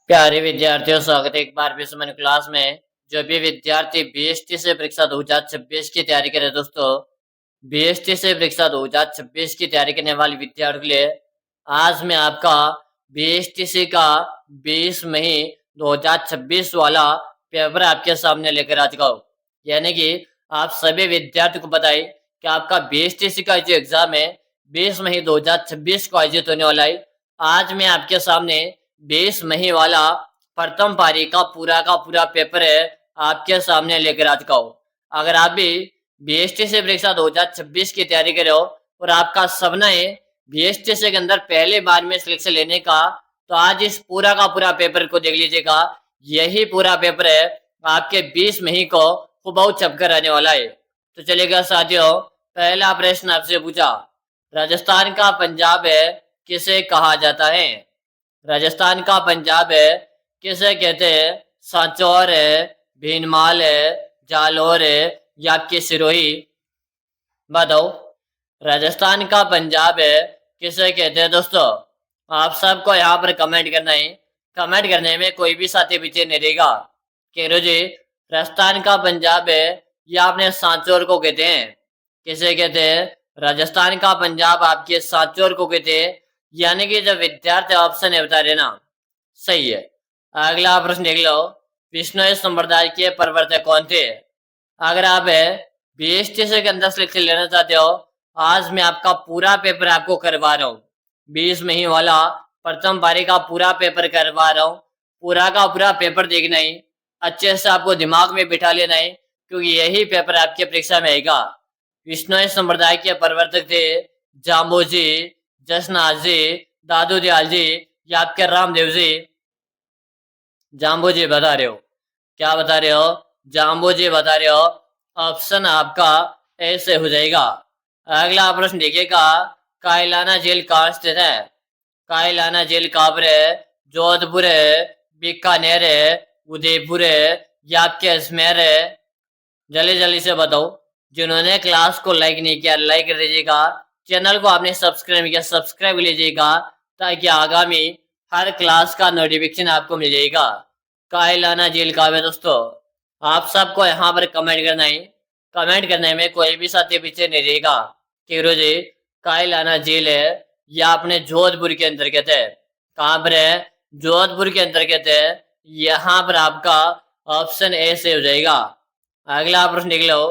प्यारे विद्यार्थियों, स्वागत है एक बार फिर से मैंने क्लास में। जो भी विद्यार्थी बीएसटी से परीक्षा 2026 की तैयारी करे दोस्तों, बीएसटी से परीक्षा 2026 की तैयारी करने वाले विद्यार्थियों के लिए आज मैं आपका बीएसटीसी का 20 मई 2026 वाला पेपर आपके सामने लेकर आ चुका हूँ। यानी कि आप सभी विद्यार्थियों को बताइए कि आपका बीएसटीसी का जो एग्जाम है 20 मई 2026 को आयोजित होने वाला है। आज मैं आपके सामने 20 मई वाला प्रथम पारी का पूरा पेपर है आपके सामने लेकर आ चुका हूँ। अगर आप भी बीएसटीसी परीक्षा 2026 की तैयारी कर रहे हो और आपका सपना है बीएसटीसी के अंदर पहले बार में सिलेक्शन लेने का, तो आज इस पूरा पेपर को देख लीजिएगा। यही पूरा पेपर है आपके 20 मई को हुबहू छपकर आने वाला है। तो चलेगा साथियों, पहला प्रश्न आपसे पूछा, राजस्थान का पंजाब है किसे कहा जाता है? राजस्थान का पंजाब है किसे कहते हैं? सांचौर है, भीनमाल है, जालौर है या आपके सिरोही? बताओ, राजस्थान का पंजाब है किसे कहते हैं दोस्तों? आप सबको यहाँ पर कमेंट करना है। कमेंट करने में कोई भी साथी पीछे नहीं रहेगा। केरो जी, राजस्थान का पंजाब है या आपने सांचौर को कहते हैं? किसे कहते हैं? राजस्थान का पंजाब आपके सांचौर को कहते हैं। यानी कि जब विद्यार्थी ऑप्शन है बता रहे ना, सही है। अगला प्रश्न देख लो, विष्णु संप्रदाय के प्रवर्तक कौन थे? अगर आप बीएसटीसी के अंदर सिलेक्शन लेना चाहते हो, आज मैं आपका पूरा पेपर आपको करवा रहा हूँ। 20 मई वाला प्रथम पारी का पूरा पेपर करवा रहा हूँ। पूरा का पूरा पेपर देखना ही, अच्छे से आपको दिमाग में बिठा लेना है, क्योंकि यही पेपर आपकी परीक्षा में आएगा। विष्णु संप्रदाय के प्रवर्तक थे जाम्बोजी, जसनाथ जी, दादू दयाल जी या आपके रामदेव जी? जाम्बोजी बता रहे हो? क्या बता रहे हो? जाम्बोजी बता रहे हो। ऑप्शन आपका ऐसे हो जाएगा। अगला प्रश्न देखिएगा, कायलाना झील कहाँ स्थित है? कायलाना झील कहाँ पर है? जोधपुर है, बीकानेर है, उदयपुर है या आपके अजमेर है? जल्दी जल्दी से बताओ। जिन्होंने क्लास को लाइक नहीं किया, लाइक कर दीजिएगा। चैनल को आपने सब्सक्राइब किया, सब्सक्राइब लीजिएगा, ताकि आगामी हर क्लास का नोटिफिकेशन आपको मिल जाएगा। कायलाना झील कहाँ है दोस्तों? आप सबको यहाँ पर कमेंट करना है। कमेंट करने में कोई भी साथी पीछे नहीं रहेगा। केरो जी, कायलाना झील है या अपने जोधपुर के अंतर्गत है। कहाँ पर है? जोधपुर के अंतर्गत है। यहाँ पर आपका ऑप्शन ए से हो जाएगा। अगला प्रश्न देख लो,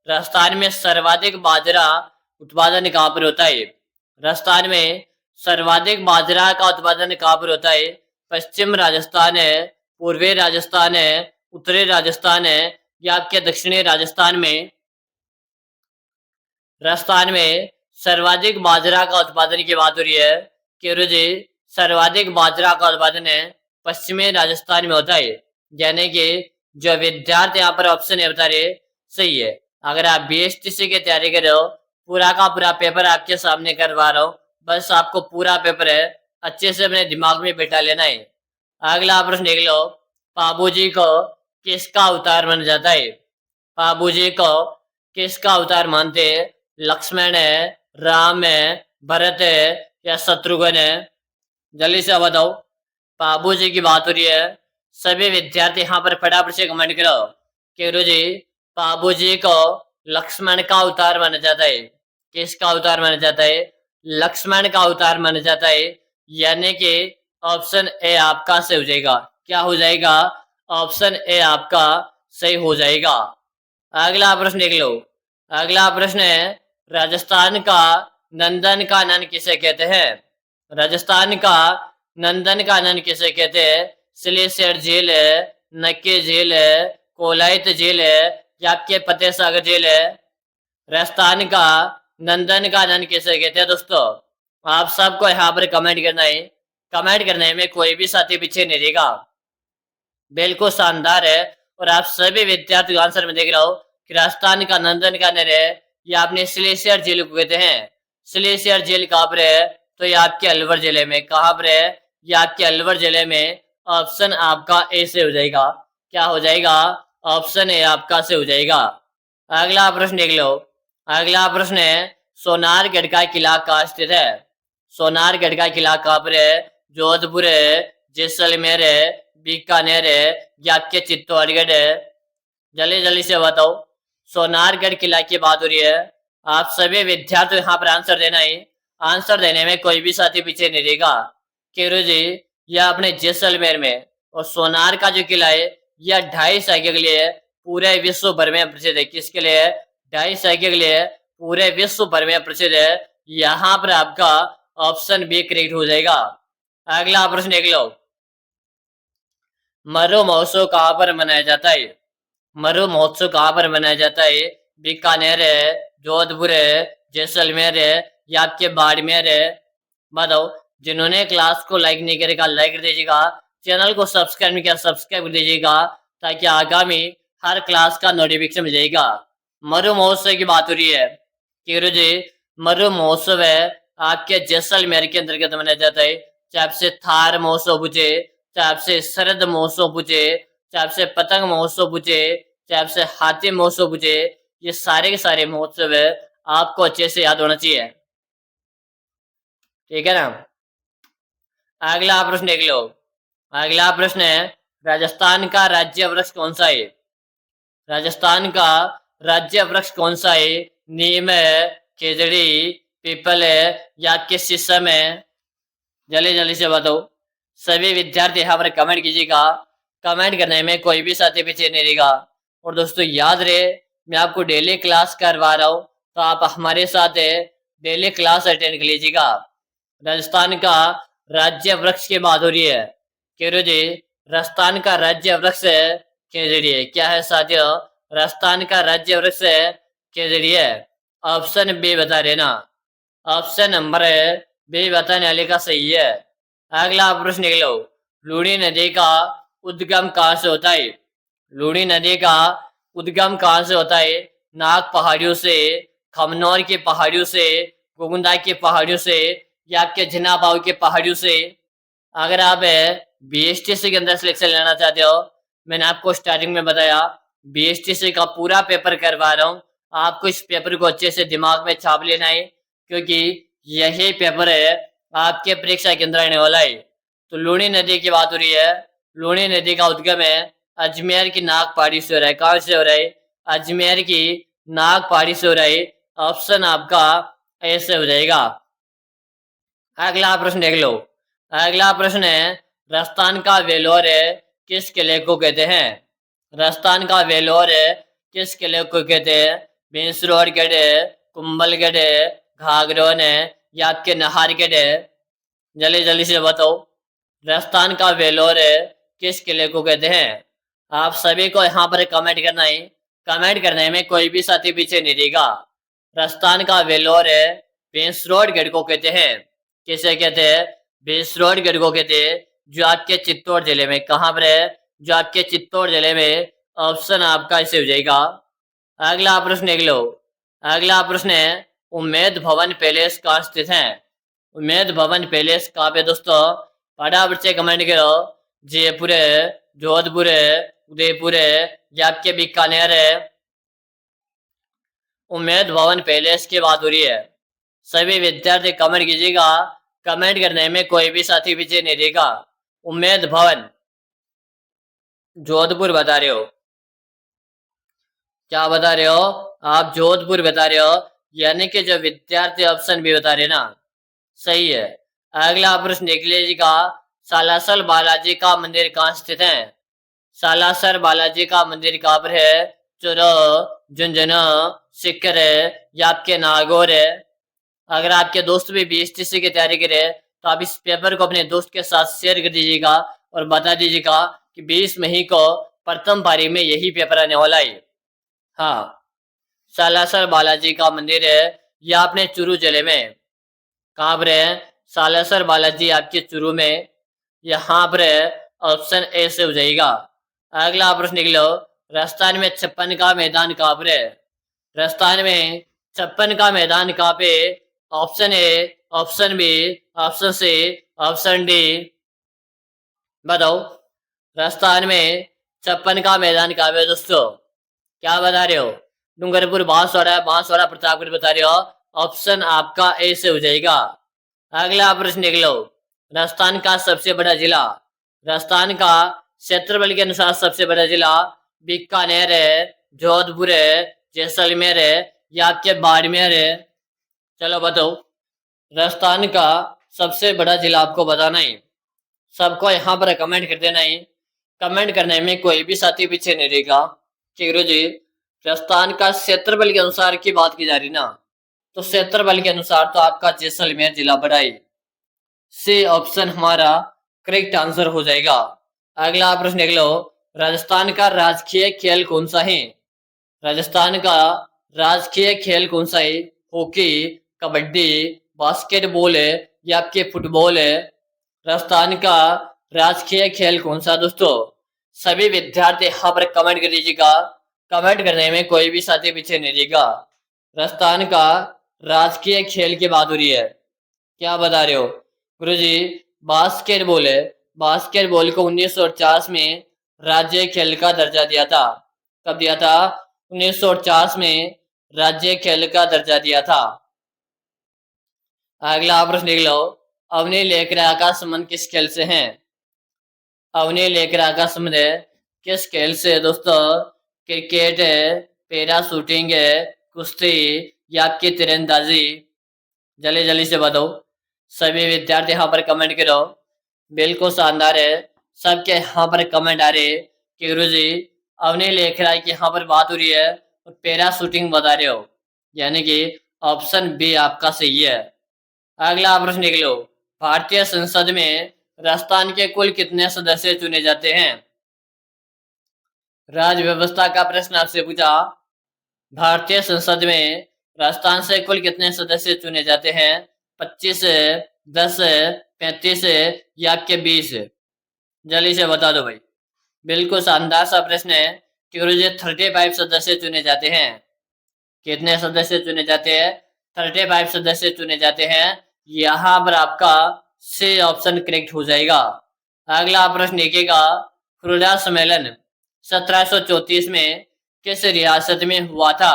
राजस्थान में सर्वाधिक बाजरा उत्पादन कहाँ पर होता है? राजस्थान में सर्वाधिक बाजरा का उत्पादन कहाँ पर होता है? पश्चिम राजस्थान है, पूर्वी राजस्थान है, उत्तरी राजस्थान है या आपके दक्षिणी राजस्थान में? राजस्थान में सर्वाधिक बाजरा का उत्पादन की बात हो रही है। केरू जी, सर्वाधिक बाजरा का उत्पादन है पश्चिमी राजस्थान में होता है। यानी कि जो विद्यार्थी यहाँ पर ऑप्शन है बता रहे, सही है। अगर आप बीएसटीसी की तैयारी कर रहे हो, पूरा का पूरा पेपर आपके सामने करवा रहा हूँ, बस आपको पूरा पेपर है अच्छे से अपने दिमाग में बैठा लेना है। अगला प्रश्न देख लो, बाबूजी को किसका अवतार माना जाता है? बाबूजी को किसका अवतार मानते हैं? लक्ष्मण है, राम है, भरत है या शत्रुघ्न है? जल्दी से बताओ। बाबूजी की बात हो रही है। सभी विद्यार्थी यहाँ पर फटाफट से कमेंट करो। केरू जी, बाबूजी को लक्ष्मण का अवतार माना जाता है। किसका अवतार माना जाता है? लक्ष्मण का अवतार माना जाता है। यानी कि ऑप्शन ए आपका सही हो जाएगा। क्या हो जाएगा? ऑप्शन ए आपका सही हो जाएगा। अगला प्रश्न देख लो। अगला प्रश्न है, राजस्थान का नंदन कानन किसे कहते हैं? राजस्थान का नंदन कानन किसे कहते हैं? सिलेसर झील है, नक्की झील है, कोलायत झील है या आपके फतेह सागर झील है? राजस्थान का नंदन कानन किसे कहते हैं दोस्तों? आप सबको यहाँ पर कमेंट करना है। कमेंट करने में कोई भी साथी पीछे नहीं रहेगा। बिल्कुल शानदार है। और आप सभी विद्यार्थी आंसर में देख रहा हो कि राजस्थान का नंदन कानन है या आपने सिलेसियर झील को कहते हैं। सिलेसियर झील कहाँ पर है? तो ये आपके अलवर जिले में। कहाँ पर है? ये आपके अलवर जिले में। ऑप्शन आपका ए से हो जाएगा। क्या हो जाएगा? ऑप्शन ए आपका से हो जाएगा। अगला प्रश्न देख लो। अगला प्रश्न है, सोनारगढ़ का किला कहाँ स्थित है? सोनारगढ़ का किला कहाँ पर है? जोधपुर है, जैसलमेर है, बीकानेर है या आपके चित्तौड़गढ़ है? जल्दी जल्दी से बताओ। सोनारगढ़ किला की बात हो रही है। आप सभी विद्यार्थी यहाँ पर आंसर देना है। आंसर देने में कोई भी साथी पीछे नहीं रहेगा। केरू जी, यह अपने जैसलमेर में, और सोनार का जो किला है यह 2.5 सदी के लिए पूरे विश्व भर में प्रसिद्ध है। किसके लिए? 2.5 सदी के लिए पूरे विश्व भर में प्रसिद्ध है। यहाँ पर आपका ऑप्शन बी करेक्ट हो जाएगा। अगला प्रश्न देख लो। मरु महोत्सव कहाँ पर मनाया जाता है? मरु महोत्सव कहाँ पर मनाया जाता है? बीकानेर है, जोधपुर है, जैसलमेर है या आपके बाड़मेर है? बताओ। जिन्होंने क्लास को लाइक नहीं करेगा लाइक कर दीजिएगा, चैनल को सब्सक्राइब नहीं किया सब्सक्राइब कर दीजिएगा, ताकि आगामी हर क्लास का नोटिफिकेशन मिल जाएगा। मरु महोत्सव की बात हो रही है। किरू जी, मरु महोत्सव है आपके जैसलमेर के अंतर्गत मनाया जाता है। चाहे आपसे थार महोत्सव पूछे, चाहे आपसे शरद महोत्सव पूछे, चाहे आपसे पतंग महोत्सव पूछे, चाहे आपसे हाथी महोत्सव पूछे, ये सारे के सारे महोत्सव है आपको अच्छे से याद होना चाहिए। ठीक है ना? अगला प्रश्न देख लो। अगला प्रश्न है, राजस्थान का राज्य वृक्ष कौन सा है? राजस्थान का राज्य वृक्ष कौन सा है? नीम है, खेजड़ी, पीपल है या आपके शीशम है? जल्दी जल्दी से बताओ। सभी विद्यार्थी यहाँ पर कमेंट कीजिएगा। कमेंट करने में कोई भी साथी पीछे नहीं रहेगा। और दोस्तों याद रहे, मैं आपको डेली क्लास करवा रहा हूँ, तो आप हमारे साथ डेली क्लास अटेंड कर लीजिएगा। राजस्थान का राज्य वृक्ष की बात हो रही है। केरू जी, राजस्थान का राज्य वृक्ष है खेजड़ी है। क्या है साथियों? राजस्थान का राज्य वृक्ष है खेजड़ी है। ऑप्शन बी बता रहे ना। ऑप्शन नंबर बी बताने वाले का सही है। अगला प्रश्न देख लो। लूणी नदी का उद्गम कहाँ से होता है? लूणी नदी का उद्गम कहाँ से होता है? नाग पहाड़ियों से, खमनौर की पहाड़ियों से, गोगुंदा की पहाड़ियों से या आपके झनाबाव की पहाड़ियों से? अगर आप बीएसटीसी के अंदर सिलेक्शन लेना चाहते हो, मैंने आपको स्टार्टिंग में बताया बीएसटीसी का पूरा पेपर करवा रहा हूँ। आपको इस पेपर को अच्छे से दिमाग में छाप लेना है, क्योंकि यही पेपर है आपके परीक्षा के अंदर आने वाला है। तो लूणी नदी की बात हो रही है। लूणी नदी का उद्गम है अजमेर की नाग पहाड़ी से हो रहा है। कहाँ से हो रहा है? अजमेर की नाग पहाड़ी से हो रहा है। ऑप्शन आपका ऐसे हो जाएगा। अगला प्रश्न देख लो। अगला प्रश्न है, राजस्थान का वेलोर किस किले को कहते हैं? राजस्थान का वेलोर किस किले को कहते हैं? भैंसरोडगढ़ है, कुंभलगढ़ है, घाघरोन है या आपके नाहरगढ़ है? जल्दी जल्दी से बताओ। राजस्थान का वेलोर किस किले को कहते हैं? आप सभी को यहाँ पर कमेंट करना है। कमेंट करने में कोई भी साथी पीछे नहीं रहेगा। राजस्थान का वेलोर भैंसरोडगढ़ को कहते हैं। किसे कहते हैं? भैंसरोडगढ़ को कहते हैं, जो आपके चित्तौड़ जिले में। कहाँ पर है? जो आपके चित्तौड़ जिले में। ऑप्शन आपका इसे हो जाएगा। अगला प्रश्न देख लो। अगला प्रश्न है, उम्मेद भवन पैलेस कहाँ स्थित है? उम्मेद भवन पैलेस कहाँ पे दोस्तों? फटाफट से कमेंट करो। जयपुर है, जोधपुर है, उदयपुर है या आपके बीकानेर है? उम्मेद भवन पैलेस की बात हो रही है। सभी विद्यार्थी कमेंट कीजिएगा। कमेंट करने में कोई भी साथी पीछे नहीं रहेगा। उम्मेद भवन जोधपुर बता रहे हो? क्या बता रहे हो आप? जोधपुर बता रहे हो, यानी कि जो विद्यार्थी ऑप्शन भी बता रहे ना, सही है। अगला प्रश्न देख लीजिएगा। सालासर बालाजी का मंदिर कहाँ स्थित है? सालासर बालाजी का मंदिर कहाँ पर है? चुरो, झुंझुनू, सीकर या आपके नागौर है? अगर आपके दोस्त भी बीएसटीसी की तैयारी करे, तो आप इस पेपर को अपने दोस्त के साथ शेयर कर दीजिएगा और बता दीजिएगा कि 20 मई को प्रथम पारी में यही पेपर आने वाला है। हाँ, सालासर बालाजी का मंदिर है यह अपने चुरू जिले में। कहाँ पर है? सालासर बालाजी आपके चुरू में। यहाँ पर ऑप्शन ए से हो जाएगा। अगला प्रश्न लिख लो। राजस्थान में 56 का मैदान कहाँ पर है? राजस्थान में 56 का मैदान कहाँ पे? Option A, option B, option C, option D. बताओ। राजस्थान में 56 का मैदान कहाँ पे दोस्तों? क्या बता रहे हो? डूंगरपुर, बांसवाड़ा, बांसवाड़ा प्रतापगढ़ बता रहे हो। ऑप्शन आपका ए से हो जाएगा। अगला प्रश्न देख लो। राजस्थान का सबसे बड़ा जिला। राजस्थान का क्षेत्रफल के अनुसार सबसे बड़ा जिला बीकानेर है, जोधपुर है, जैसलमेर है या आपके बाड़मेर है। चलो बताओ, राजस्थान का सबसे बड़ा जिला आपको बताना है। सबको यहाँ पर कमेंट कर देना है। कमेंट करने में कोई भी साथी पीछे नहीं रहेगा कि गुरु जी राजस्थान का क्षेत्रफल के अनुसार की बात की जा रही ना, तो क्षेत्रफल के अनुसार तो आपका जैसलमेर जिला बड़ा है। सी ऑप्शन हमारा करेक्ट आंसर हो जाएगा। अगला प्रश्न देख लो, राजस्थान का राजकीय खेल कौन सा है? राजस्थान का राजकीय खेल कौन सा है? हॉकी, कबड्डी, बास्केटबॉल है या आपके फुटबॉल है? राजस्थान का राजकीय खेल कौन सा दोस्तों? सभी विद्यार्थी यहाँ पर कमेंट कर दीजिएगा। कमेंट करने में कोई भी साथी पीछे नहीं रहेगा। राजस्थान का राजकीय खेल की बात हो रही है, क्या बता रहे हो? गुरुजी बास्केटबॉल है। बास्केटबॉल को 1950 में राज्य खेल का दर्जा दिया था। कब दिया था? 1950 में राज्य खेल का दर्जा दिया था। अगला प्रश्न देख लो, अवनी लेकरा का संबंध किस खेल से है? अवनी लेकरा का संबंध किस खेल से दोस्तों? क्रिकेट है, पैरा शूटिंग है, कुश्ती या आपकी तीरंदाजी? जल्दी जल्दी से बताओ। सभी विद्यार्थी यहाँ पर कमेंट करो। बिल्कुल शानदार है, सबके यहाँ पर कमेंट आ रहे कि गुरुजी अवनी लेखरा की यहाँ पर बात हो रही है और पैरा शूटिंग बता रहे हो, यानी कि ऑप्शन बी आपका सही है। अगला प्रश्न देख लो, भारतीय संसद में राजस्थान के कुल कितने सदस्य चुने जाते हैं? राज्य व्यवस्था का प्रश्न आपसे पूछा। भारतीय संसद में राजस्थान से कुल कितने सदस्य चुने जाते हैं? 25, 10, 35 या आपके 20? जल्दी से बता दो भाई। बिल्कुल शानदार सा प्रश्न है कि गुरुजी 35 सदस्य चुने जाते हैं। कितने सदस्य चुने जाते हैं? 35 सदस्य चुने जाते हैं। यहाँ पर आपका सी ऑप्शन करेक्ट हो जाएगा। अगला प्रश्न देखिएगा, खुर्दा सम्मेलन 1734 में किस रियासत में हुआ था?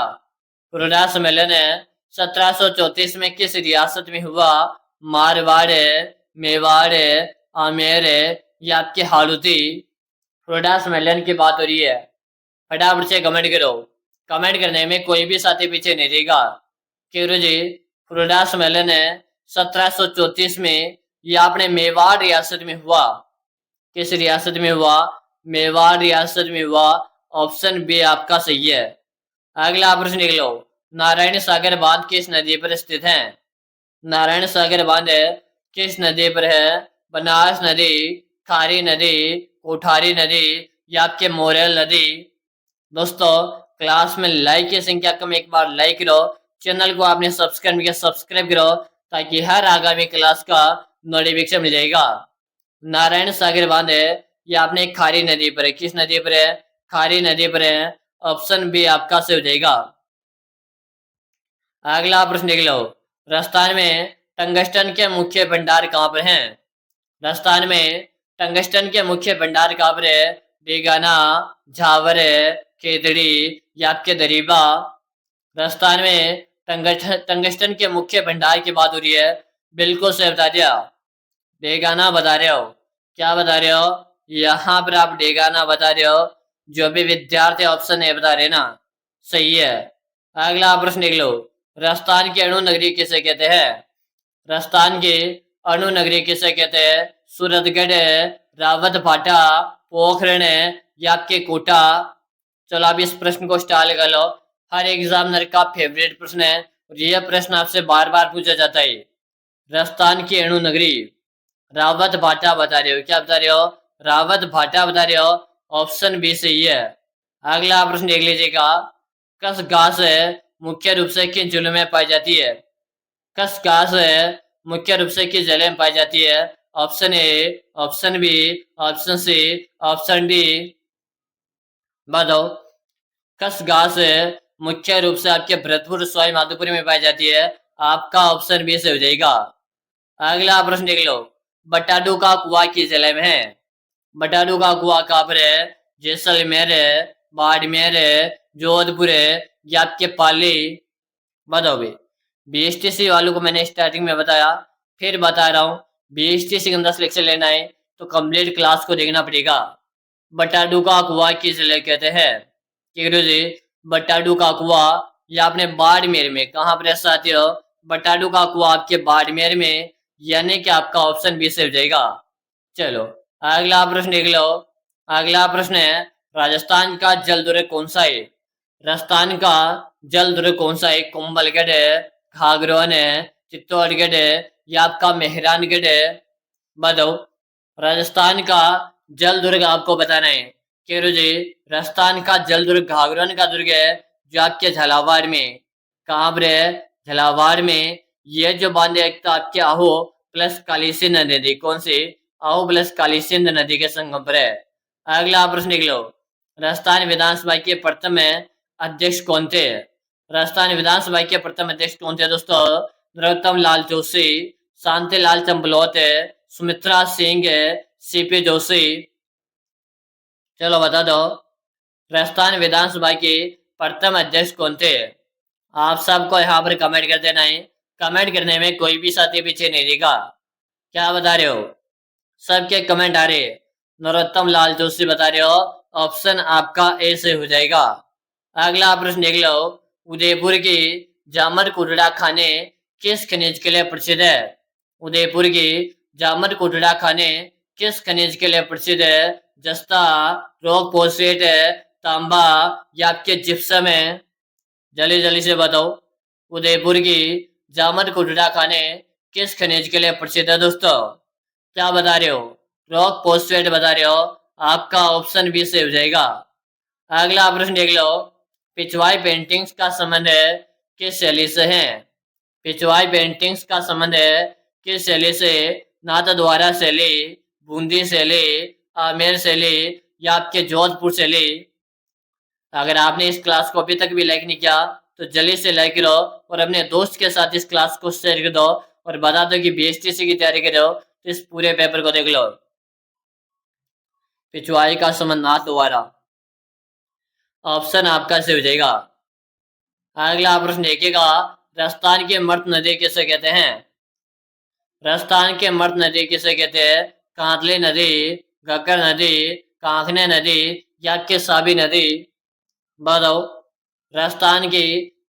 खुर्दा सम्मेलन 1734 में किस रियासत में हुआ? मारवाड़, मेवाड़, आमेर या आपके हालूती? खुर्दा सम्मेलन की बात हो रही है। फटाफट से कमेंट करो। कमेंट करने में कोई भी साथी पीछे नहीं रहेगा कि गुरुजी खुर्दा सम्मेलन 1734 में या अपने मेवाड़ रियासत में हुआ। किस रियासत में हुआ? मेवाड़ रियासत में हुआ। ऑप्शन बी आपका सही है। अगला प्रश्न देख लो, नारायण सागर बांध किस नदी पर स्थित है? नारायण सागर बांध किस नदी पर है? बनास नदी, खारी नदी, कोठारी नदी या आपके मोरेल नदी? दोस्तों क्लास में लाइक की संख्या कम, एक बार लाइक करो। चैनल को आपने सब्सक्राइब किया, सब्सक्राइब करो ताकि हर आगामी क्लास का नोटिफिकेशन मिल जाएगा। नारायण सागर बांध ये आपने खारी नदी पर है। किस नदी पर है? खारी नदी पर है। ऑप्शन बी आपका सही हो जाएगा। अगला प्रश्न देख लो, राजस्थान में टंगस्टन के मुख्य भंडार कहाँ पर हैं? राजस्थान में टंगस्टन के मुख्य भंडार कहाँ पर है? डेगाना, झावर, खेतड़ी या आपके दरीबा? राजस्थान में टंगस्टन के मुख्य भंडार की बात हो रही है। बिल्कुल सही बता दिया, डेगाना बता रहे हो। क्या बता रहे हो? यहाँ पर आप डेगाना बता रहे हो। जो भी विद्यार्थी ऑप्शन ए बता रहे ना, सही है। अगला प्रश्न देख लो, राजस्थान की अणु नगरी किसे कहते हैं? राजस्थान की अणु नगरी किसे कहते हैं? सूरतगढ़, रावत भाटा, पोखरण या आपके कोटा? चलो आप इस प्रश्न को स्टार लगा लो। हर एग्जामिनर का फेवरेट प्रश्न है और यह प्रश्न आपसे बार बार पूछा जाता है। राजस्थान की अणु नगरी रावत भाटा बता रहे हो। क्या बता रहे हो? रावत भाटा बता रहे हो। ऑप्शन बी सही है। अगला प्रश्न देख लीजिएगा, कस घास मुख्य रूप से किन जिलों में पाई जाती है? कस घास मुख्य रूप से किस जिले में पाई जाती है? Option A, option B, option C, option D? बताओ। कस घास मुख्य रूप से आपके भरतपुर, सवाई माधोपुर में पाई जाती है। आपका ऑप्शन बी से हो जाएगा। अगला प्रश्न देख लो, बटाडू का कुआं किस जिले में है? बटाडू का कुआं कहाँ पर है? जैसलमेर, बाड़मेर, जोधपुर या आपके पाली? बताओ भाई। बीएसटीसी वालों को मैंने स्टार्टिंग में बताया, फिर बता रहा हूँ, बीएसटीसी का 10 लेक्चर लेना है तो कंप्लीट क्लास को देखना पड़ेगा। बटाडू का कुआं किस जिले कहते हैं? गुरु जी, बटाडू का कुआं ये आपने बाड़मेर में, कहाँ पर है साथियों? बटाडू का कुआं आपके बाड़मेर में, यानी कि आपका ऑप्शन बी से हो जाएगा। चलो अगला प्रश्न देख लो। अगला प्रश्न है, राजस्थान का जल दुर्ग कौन सा है? राजस्थान का जल दुर्ग कौन सा है? कुंभलगढ़ है, घाघरोन है, चित्तौड़गढ़ है, या आपका मेहरानगढ़ है? बताओ। राजस्थान का जल दुर्ग आपको बताना है। केरू जी, राजस्थान का जल दुर्ग घाघरोन का दुर्ग है, जो आपके झालावाड़ में। कहाँ पर है? झालावाड़ में। ये जो बांध है एक तो आपके आहो प्लस काली सिंध नदी, कौन सी? आहो प्लस काली सिंध नदी के संगम पर है। अगला प्रश्न लिख लो। राजस्थान विधानसभा के प्रथम अध्यक्ष कौन थे? राजस्थान विधानसभा के प्रथम अध्यक्ष कौन थे दोस्तों? नरोत्तम लाल जोशी, शांति लाल चंपलोत, सुमित्रा सिंह, सीपी जोशी। चलो बता दो, राजस्थान विधानसभा के प्रथम अध्यक्ष कौन थे? आप सबको यहाँ पर कमेंट कर देना है। कमेंट करने में कोई भी साथी पीछे नहीं रहेगा। क्या बता रहे हो? सबके कमेंट आ रहे। नरोत्तम लाल जोशी बता रहे हो, ऑप्शन आपका ए से हो जाएगा। अगला प्रश्न देख लो। उदयपुर की जामर कुटड़ा खाने किस खनिज के लिए प्रसिद्ध है? उदयपुर की जामर कुटड़ा खाने किस खनिज के लिए प्रसिद्ध है? जस्ता, रॉक फोस्फेट, तांबा, या आपके जिप्सम है? जल्दी जल्दी से बताओ। उदयपुर की जामर कुटड़ा खाने किस खनिज के लिए प्रसिद्ध है दोस्तों? क्या बता रहे हो? रॉक फोस्फेट बता रहे हो। आपका ऑप्शन बी से हो जाएगा। अगला प्रश्न देख लो। पिछवाई पेंटिंग्स का संबंध किस शैली से है? पिछवाई पेंटिंग्स का संबंध किस शैली से? नाथद्वारा शैली, बूंदी शैली, आमेर शैली, या आपके जोधपुर शैली? अगर आपने इस क्लास को अभी तक भी लाइक नहीं किया तो जल्दी से लाइक करो और अपने दोस्त के साथ इस क्लास को शेयर कर दो और बता दो कि बीएसटीसी की तैयारी कर रहे हो तो इस पूरे पेपर को देख लो। पिछवाई का संबंध नाथद्वारा, ऑप्शन आपका से हो जाएगा। अगला प्रश्न देखिएगा। राजस्थान की मृत नदी किसे कहते हैं? राजस्थान के मृत नदी किसे कहते हैं? कांतली नदी, घग्गर नदी, कांकने नदी, या के साबी नदी? बताओ, राजस्थान की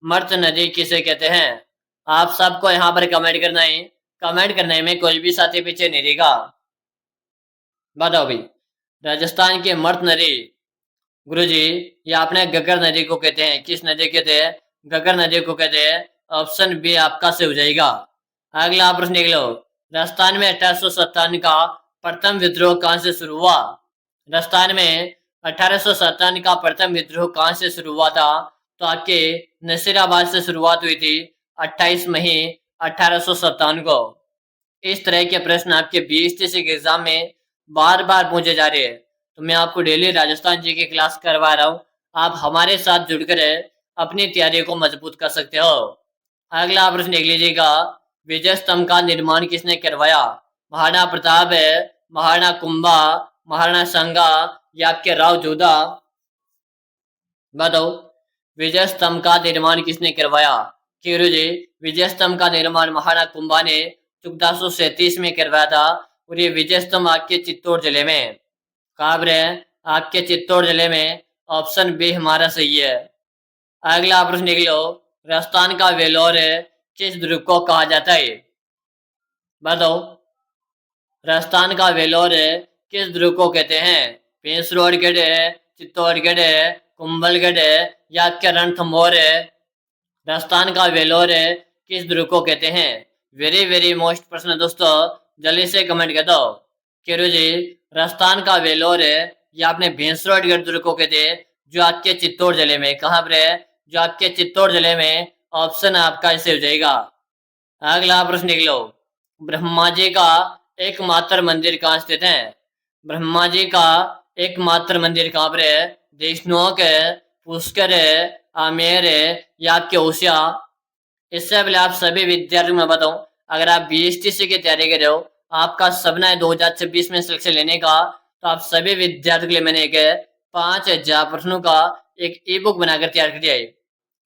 मृत नदी किसे कहते हैं? आप सबको यहाँ पर कमेंट करना है। कमेंट करने में कोई भी साथी पीछे नहीं रहेगा। बताओ भाई, राजस्थान की मृत नदी गुरुजी ये आपने घग्गर नदी को कहते हैं। किस नदी कहते हैं? घग्गर नदी को कहते हैं। ऑप्शन बी आपका से हो जाएगा। अगला प्रश्न देख लो। राजस्थान में 1857 का प्रथम विद्रोह कहां से शुरू हुआ? राजस्थान में 1857 का प्रथम विद्रोह कहां से शुरू हुआ था? तो आपके नसीराबाद से शुरुआत हुई थी 28 मई 1857 को। इस तरह के प्रश्न आपके बीएसटीसी के एग्जाम में बार बार पूछे जा रहे हैं, तो मैं आपको डेली राजस्थान जी की क्लास करवा रहा हूँ। आप हमारे साथ जुड़कर अपनी तैयारी को मजबूत कर सकते हो। अगला प्रश्न देख लीजिएगा। विजय स्तंभ का निर्माण किसने करवाया? महाराणा प्रताप है, महाराणा कुंभा, महाराणा सांगा, या आपके राव जोधा? बताओ, विजय स्तंभ का निर्माण किसने करवाया? केरू जी, विजय स्तंभ का निर्माण महाराणा कुंभा ने 1437 में करवाया था और ये विजय स्तंभ आपके चित्तौड़ जिले में। कहाँ पर है? आपके चित्तौड़ जिले में। ऑप्शन बी हमारा सही है। अगला प्रश्न देख लो। राजस्थान का वेलोर किस दुर्ग को कहा जाता है? बताओ, राजस्थान का वेलोर किस दुर्ग को कहते हैं? पेंसरोडगढ़ है, चित्तौड़गढ़ है, कुंभलगढ़ है, या आपके रणथंभौर है? राजस्थान का वेलोर किस दुर्ग को कहते हैं? वेरी वेरी मोस्ट प्रश्न दोस्तों, जल्दी से कमेंट कर दो। केरू जी, राजस्थान का वेलोर या आपने भेंसरोडगढ़ दुर्ग को कहते हैं, जो आपके चित्तौड़ जिले में। कहाँ पर है? जो आपके चित्तौड़ जिले में। ऑप्शन आपका इसे हो जाएगा। अगला प्रश्न देख लो। ब्रह्मा जी का एकमात्र मंदिर कहाँ स्थित है? ब्रह्मा जी का एकमात्र मंदिर कहाँ पर है? देशनोक है, पुष्कर है, आमेर है, या आपके ओसिया? इससे पहले आप सभी विद्यार्थियों में बताऊं, अगर आप बीएसटीसी की तैयारी कर रहे हो, आपका सपना है 2026 में सिलेक्शन लेने का, तो आप सभी विद्यार्थियों के लिए मैंने एक 5000 प्रश्नों का एक ई बुक बनाकर तैयार कर दिया है।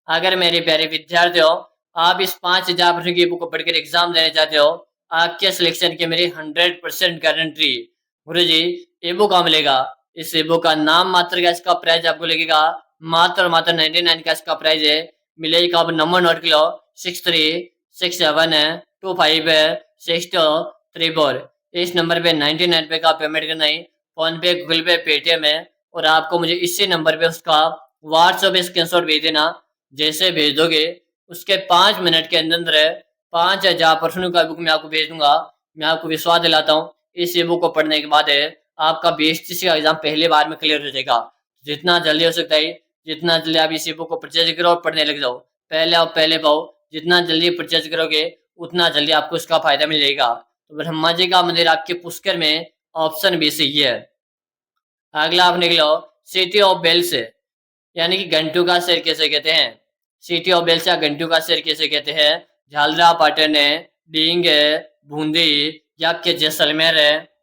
अगर मेरे प्यारे विद्यार्थियों आप इस 5000 प्रश्नों की बुक को पढ़कर एग्जाम देने चाहते हो, आपके सिलेक्शन की मेरी 100% गारंटी। गुरु जी, ई बुक कहाँ मिलेगा? इस ई बुक का नाम मात्र का इसका प्राइस आपको लगेगा मात्र 99 का इसका प्राइस है। मिलेगा आप नंबर नोट कर लो 6367256234। इस नंबर पे 99 रुपये का पेमेंट करना है। फोन पे, गूगल पे, पेटीएम है और आपको मुझे इसी नंबर पे उसका व्हाट्सएप स्क्रीनशॉट भेज देना। जैसे भेज दोगे उसके 5 मिनट के अंदर 5000 प्रश्नों का बुक मैं आपको भेज दूंगा। मैं आपको विश्वास दिलाता हूँ इस बुक को पढ़ने के बाद आपका बीएसटीसी का एग्जाम पहले बार में क्लियर हो जाएगा। जितना जल्दी हो सकता है, जितना जल्दी आप इस बुक को परचेज करो और पढ़ने लग जाओ। पहले आओ पहले पाओ, जितना जल्दी परचेज करोगे उतना जल्दी आपको इसका फायदा मिल जाएगा। तो ब्रह्मा जी का मंदिर आपके पुष्कर में ऑप्शन बी सही है। अगला आप निकलो सिटी ऑफ बेल्स, यानी कि घंटों का शहर कैसे कहते हैं। सिटी ऑफ बेल्स या घंटों का शहर कैसे कहते हैं। झालरा पाटन है, डींग है, बूंदी या के जैसलमेर है।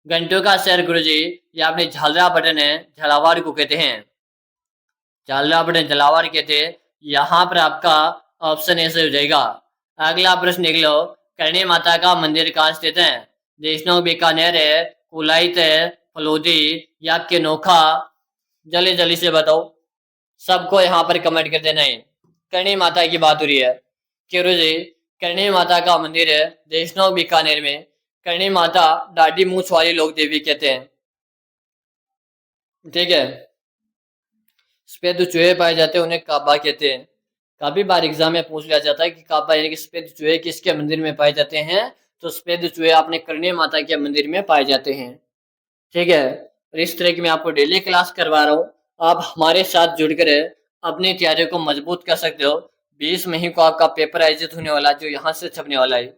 घंटों का शहर गुरुजी ये आपने झालरा पाटन है, झालावाड़ को कहते हैं। झालरा पाटन झालावाड़ कहते हैं। यहाँ पर आपका ऑप्शन ऐसे हो जाएगा। अगला प्रश्न देख लो करणी माता का मंदिर कहाँ स्थित है। देशनोक बीकानेर है, कुलाइत है, फलोदी या के नोखा। जल्दी जल्दी से बताओ, सबको यहाँ पर कमेंट कर देना है। करणी माता की बात हो रही है कि जी करणी माता का मंदिर है देशनोक बीकानेर में। करणी माता दाढ़ी मूछ वाली लोग देवी कहते हैं, ठीक है। सफेद चूहे पाए जाते हैं उन्हें काबा कहते हैं। काफी बार एग्जाम में पूछ लिया जाता है कि काबा यानी कि सफेद चूहे किसके मंदिर में पाए जाते हैं। तो सफेद चूहे अपने करणी माता के मंदिर में पाए जाते हैं, ठीक है। और इस तरह की मैं आपको डेली क्लास करवा रहा हूँ। आप हमारे साथ जुड़कर अपनी तैयारी को मजबूत कर सकते हो। 20 मई को आपका पेपर आयोजित होने वाला है जो यहाँ से छपने वाला है।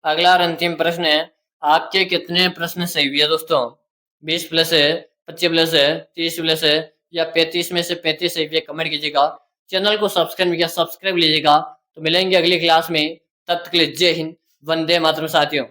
अगला और अंतिम प्रश्न है आपके कितने प्रश्न सही हुए दोस्तों। 20 प्लस है, 25 प्लस है, 30 प्लस है या 35 में से 35 सही हुए कमेंट कीजिएगा। चैनल को सब्सक्राइब लीजिएगा। तो मिलेंगे अगली क्लास में, तब तक के लिए जय हिंद, वंदे मातरम साथियों।